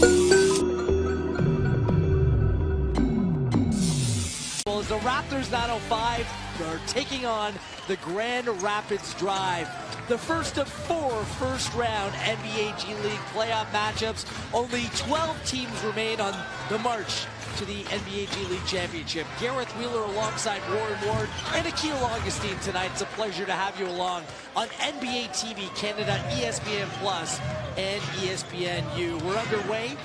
Well, as the Raptors 905 are taking on the Grand Rapids Drive. The first of 4 first-round NBA G League playoff matchups. Only 12 teams remain on the march to the NBA G League Championship. Gareth Wheeler alongside Warren Ward and Akil Augustine tonight. It's a pleasure to have you along on NBA TV Canada, ESPN Plus, and ESPNU. We're underway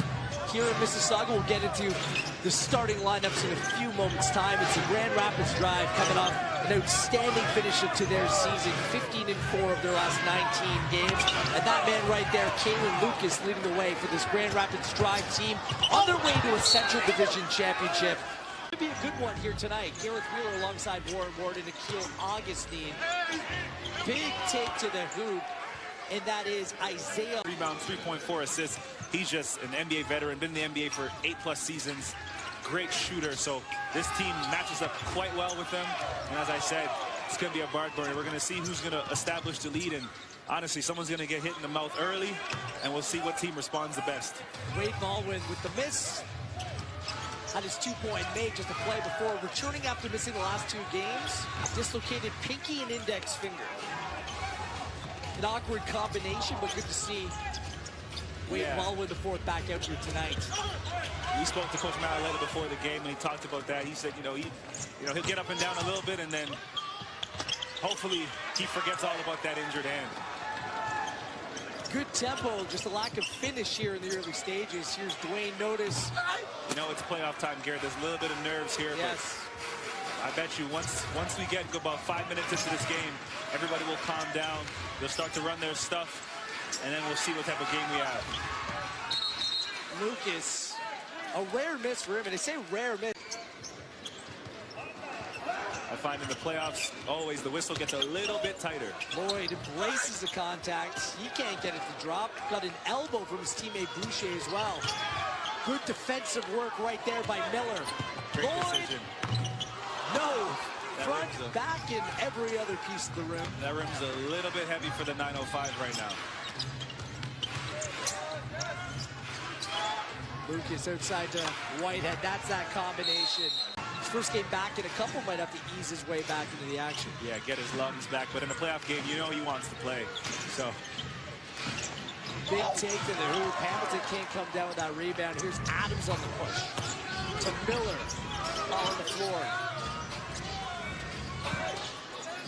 here in Mississauga. We'll get into the starting lineups in a few moments' time. It's the Grand Rapids Drive coming off an outstanding finish to their season, 15-4 of their last 19 games. And that man right there, Kalen Lucas, leading the way for this Grand Rapids Drive team on their way to a Central Division Championship. It's going to be a good one here tonight. Gareth Wheeler alongside Warren Ward and Akil Augustine. Big take to the hoop, and that is Isaiah. Rebounds, 3.4 assists. He's just an NBA veteran, been in the NBA for 8+ seasons. Great shooter, so this team matches up quite well with them. And as I said, it's going to be a barn burner. We're going to see who's going to establish the lead, and honestly, someone's going to get hit in the mouth early, and we'll see what team responds the best. Wade Baldwin with the miss. Had his 2-point made just a play before, returning after missing the last 2 games. Dislocated pinky and index finger. An awkward combination, but good to see Wade Baldwin, the 4th, back out here tonight. We spoke to Coach Malaleta before the game, and he talked about that. He said, he'll get up and down a little bit, and then hopefully he forgets all about that injured hand. Good tempo, just a lack of finish here in the early stages. Here's Dwayne Notice. It's playoff time, Garrett. There's a little bit of nerves here, yes. But I bet you once we get about 5 minutes into this game, everybody will calm down. They'll start to run their stuff, and then we'll see what type of game we have. Lucas, a rare miss for him, and I say rare miss. I find in the playoffs, always the whistle gets a little bit tighter. Lloyd embraces the contact. He can't get it to drop. Got an elbow from his teammate Boucher as well. Good defensive work right there by Miller. Great Lloyd, decision. no. Front, back, and every other piece of the rim. That rim's a little bit heavy for the 905 right now. Lucas outside to Whitehead. That's that combination. His first game back, and a couple might have to ease his way back into the action. Yeah, get his lungs back. But in a playoff game, he wants to play. So big take to the hoop. Hamilton can't come down with that rebound. Here's Adams on the push. To Miller. All on the floor.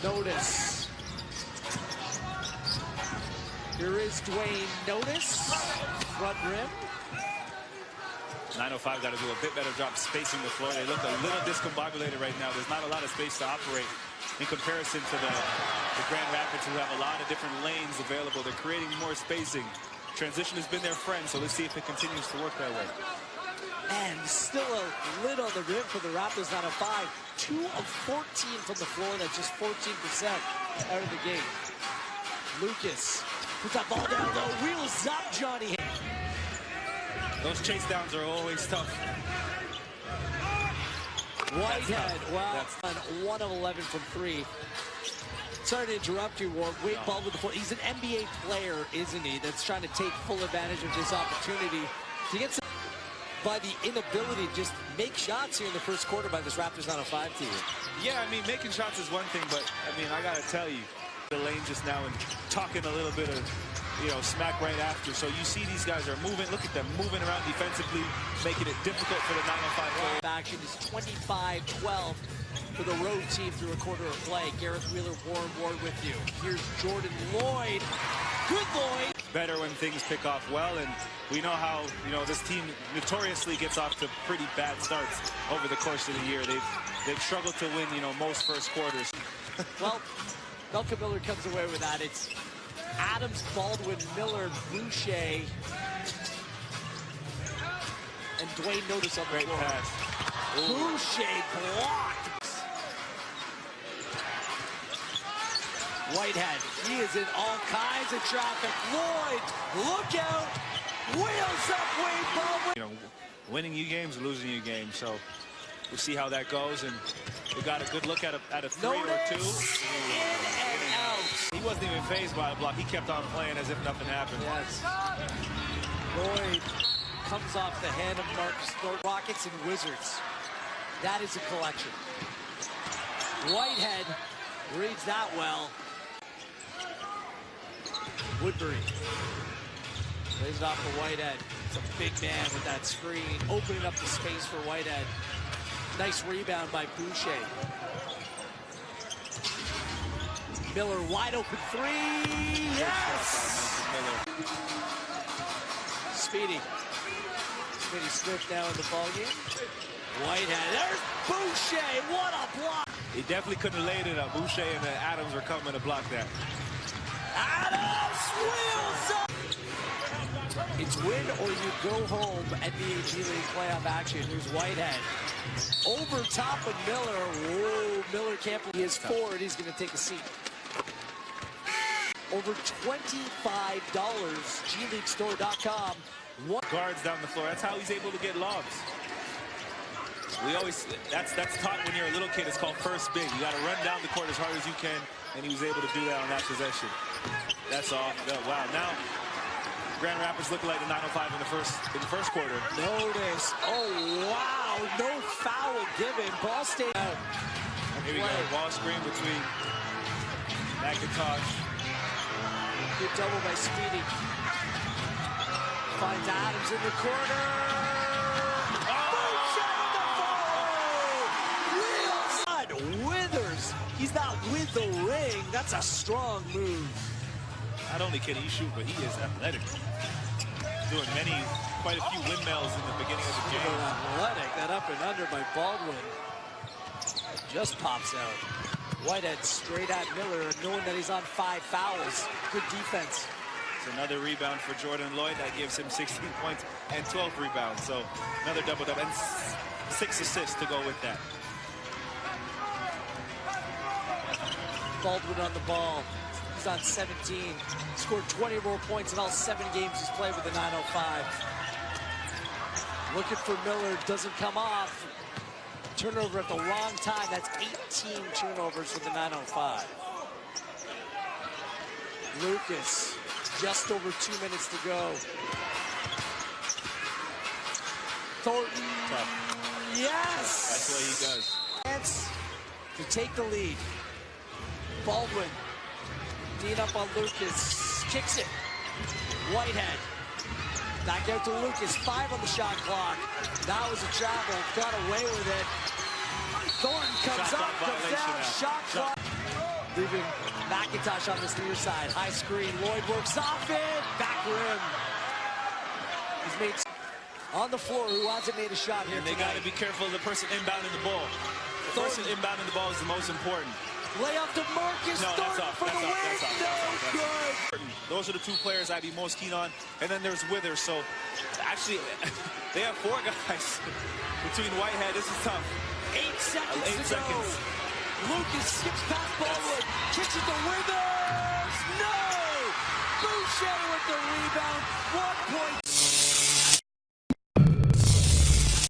Notice. Here is Dwayne Notice. Front rim. 905 got to do a bit better job spacing the floor. They look a little discombobulated right now. There's not a lot of space to operate in comparison to the Grand Rapids, who have a lot of different lanes available. They're creating more spacing. Transition has been their friend, so let's see if it continues to work that way. And still a lid on the rim for the Raptors 905. 2 of 14 from the floor. That's just 14% out of the game. Lucas puts that ball down low. Wheels up Johnny. Those chase downs are always tough. Whitehead, wow, 1 of 11 from 3. Sorry to interrupt you, Ward. Wade Baldwin with the 4. He's an NBA player, isn't he? That's trying to take full advantage of this opportunity to get some by the inability to just make shots here in the first quarter by this Raptors 905 team. Yeah, making shots is one thing, but I gotta tell you, the lane just now and talking a little bit of smack right after. So you see these guys are moving. Look at them moving around defensively, making it difficult for the 905 player. Action is 25-12 for the road team through a quarter of play. Gareth Wheeler, Warren Ward with you. Here's Jordan Lloyd. Good Lloyd. Better when things pick off well, and we know how this team notoriously gets off to pretty bad starts over the course of the year. They've struggled to win most first quarters. Well, Malcolm Miller comes away with that. It's Adams, Baldwin, Miller, Boucher, and Dwayne Notice on the Great floor. pass. Boucher blocked. Whitehead, he is in all kinds of traffic. Lloyd, look out. Wheels up, Wade Baldwin. Winning you games, losing you games. So we'll see how that goes. And we got a good look at a 3 or 2. In and out. He wasn't even fazed by the block. He kept on playing as if nothing happened. Yes. Lloyd comes off the hand of Marcus Thornton. Rockets and Wizards. That is a collection. Whitehead reads that well. Woodbury lays it off for Whitehead. It's a big man with that screen, opening up the space for Whitehead. Nice rebound by Boucher. Miller, wide open three. Yes! Speedy Smith now in the ballgame. Whitehead, there's Boucher, what a block! He definitely couldn't have laid it up. Boucher and Adams were coming to block that. Adams wheels up! It's win or you go home. NBA G League playoff action. Here's Whitehead. Over top of Miller. Whoa, Miller can't believe he is forward. He's going to take a seat. Over $25, GLeagueStore.com. Guards down the floor. That's how he's able to get lobs. That's taught when you're a little kid. It's called first big. You got to run down the court as hard as you can, and he was able to do that on that possession. That's off. Wow. Now Grand Rapids looking like the 905 in the first quarter. Notice. Oh wow! No foul given. Ball stayed out. Here we go. Ball screen between McIntosh. Good double by Speedy. Finds Adams in the corner. Withers, he's not with the ring. That's a strong move. Not only can he shoot, but he is athletic. Doing quite a few windmills in the beginning of the game. Athletic, that up and under by Baldwin. Just pops out. Whitehead straight at Miller, knowing that he's on 5 fouls. Good defense. It's another rebound for Jordan Lloyd. That gives him 16 points and 12 rebounds. So another double-double and 6 assists to go with that. Baldwin on the ball. He's on 17. Scored 20 more points in all 7 games he's played with the 905. Looking for Miller, doesn't come off. Turnover at the wrong time. That's 18 turnovers for the 905. Lucas, just over 2 minutes to go. Thornton, tough. Yes! That's what he does. Chance to take the lead. Baldwin, Dean up on Lucas, kicks it. Whitehead, back out to Lucas, 5 on the shot clock. That was a travel, got away with it. Thornton comes up, comes down, shot clock. Leaving McIntosh on this near side, high screen, Lloyd works off it, back rim. He's made on the floor, who hasn't made a shot here tonight. They got to be careful of the person inbounding the ball. The person inbounding the ball is the most important. Layoff to Marcus Thornton for the win. No good. Those are the 2 players I'd be most keen on. And then there's Withers. So actually, they have 4 guys between Whitehead. This is tough. 8 seconds to go. Lucas skips past Baldwin. Kicks it to Withers. No! Boucher with the rebound. 1 point.